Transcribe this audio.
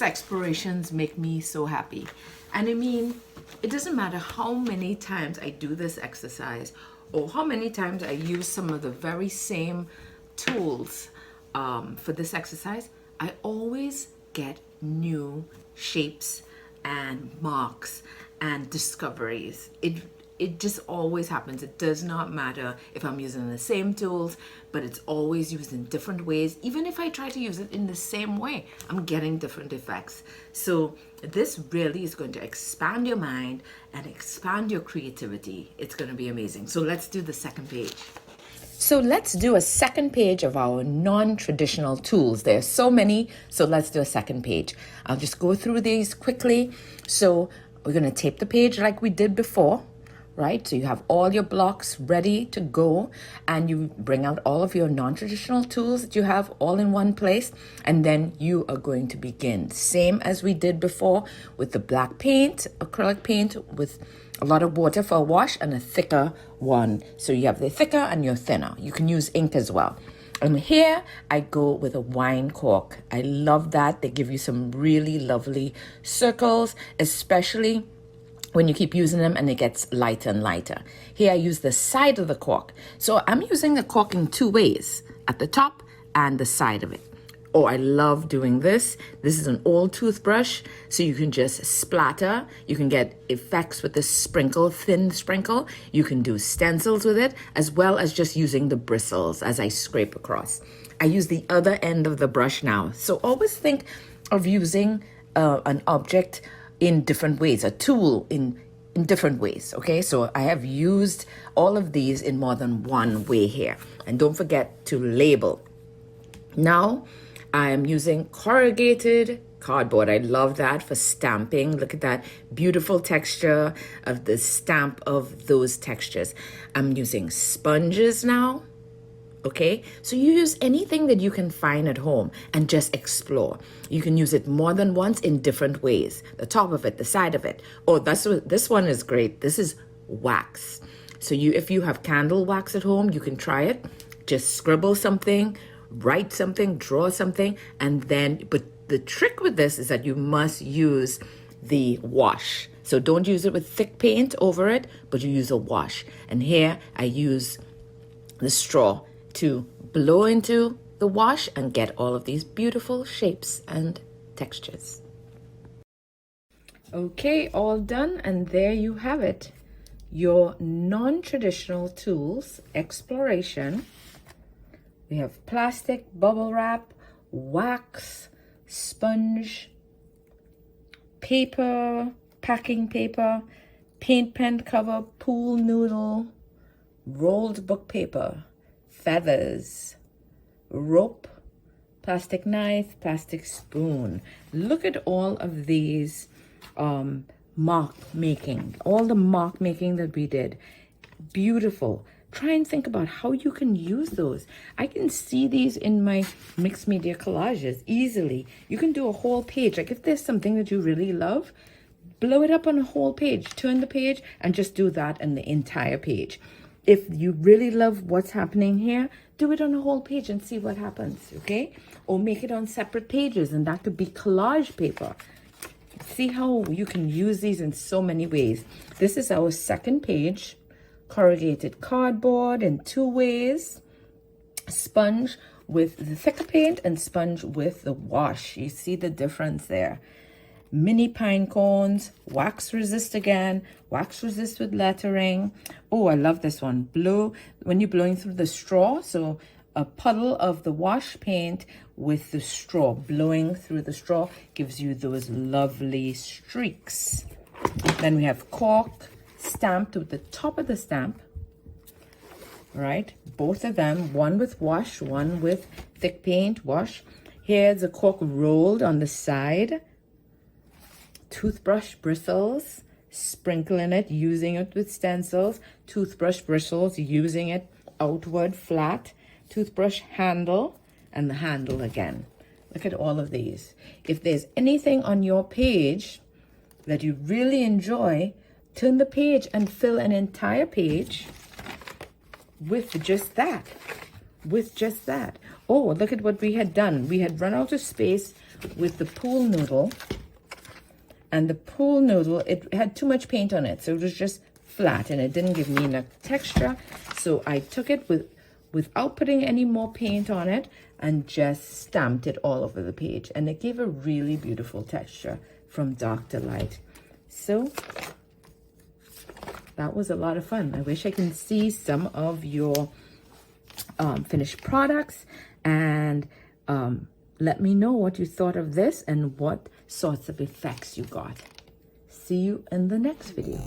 explorations make me so happy. And I mean, it doesn't matter how many times I do this exercise or how many times I use some of the very same tools for this exercise, I always get new shapes and marks and discoveries. It just always happens. It does not matter if I'm using the same tools, but it's always used in different ways. Even if I try to use it in the same way, I'm getting different effects. So this really is going to expand your mind and expand your creativity. It's going to be amazing. So let's do the second page. So let's do a second page of our non-traditional tools. There are so many, so let's do a second page. I'll just go through these quickly. So we're going to tape the page like we did before, right? So you have all your blocks ready to go, and you bring out all of your non-traditional tools that you have all in one place, and then you are going to begin. Same as we did before with the black paint, acrylic paint with a lot of water for a wash and a thicker one. So you have the thicker and your thinner. You can use ink as well. And here I go with a wine cork. I love that. They give you some really lovely circles, especially when you keep using them and it gets lighter and lighter. Here I use the side of the cork. So I'm using the cork in two ways, at the top and the side of it. Oh, I love doing this. This is an old toothbrush, so you can just splatter. You can get effects with the sprinkle, thin sprinkle. You can do stencils with it, as well as just using the bristles as I scrape across. I use the other end of the brush now. So always think of using an object in different ways, a tool in different ways, okay? So I have used all of these in more than one way here. And don't forget to label. Now, I'm using corrugated cardboard. I love that for stamping. Look at that beautiful texture of the stamp of those textures. I'm using sponges now. Okay, so you use anything that you can find at home and just explore. You can use it more than once in different ways. The top of it, the side of it. Oh, this one is great. This is wax. So if you have candle wax at home, you can try it. Just scribble something, write something, draw something, and then, but the trick with this is that you must use the wash. So don't use it with thick paint over it, but you use a wash. And here I use the straw to blow into the wash and get all of these beautiful shapes and textures. Okay, all done, and there you have it. Your non-traditional tools exploration. We have plastic, bubble wrap, wax, sponge, paper, packing paper, paint pen cover, pool noodle, rolled book paper, feathers, rope, plastic knife, plastic spoon. Look at all of these mark making, all the mark making that we did. Beautiful. Try and think about how you can use those. I can see these in my mixed media collages easily. You can do a whole page. Like if there's something that you really love, blow it up on a whole page, turn the page and just do that in the entire page. If you really love what's happening here, do it on a whole page and see what happens, okay? Or make it on separate pages, and that could be collage paper. See how you can use these in so many ways. This is our second page. Corrugated cardboard in two ways. Sponge with the thicker paint and sponge with the wash. You see the difference there. Mini pine cones, wax resist again, wax resist with lettering. Oh, I love this one. Blow, when you're blowing through the straw, so a puddle of the wash paint with the straw, blowing through the straw gives you those lovely streaks. Then we have cork stamped with the top of the stamp, right? Both of them, one with wash, one with thick paint, wash. Here's the cork rolled on the side. Toothbrush bristles, sprinkling it, using it with stencils. Toothbrush bristles, using it outward, flat. Toothbrush handle, and the handle again. Look at all of these. If there's anything on your page that you really enjoy, turn the page and fill an entire page with just that. Oh, look at what we had done. We had run out of space with the pool noodle. And the pool noodle, it had too much paint on it, so it was just flat and it didn't give me enough texture. So I took it without putting any more paint on it and just stamped it all over the page, and it gave a really beautiful texture from dark to light. So that was a lot of fun. I wish I can see some of your finished products, and let me know what you thought of this and what sorts of effects you got. See you in the next video.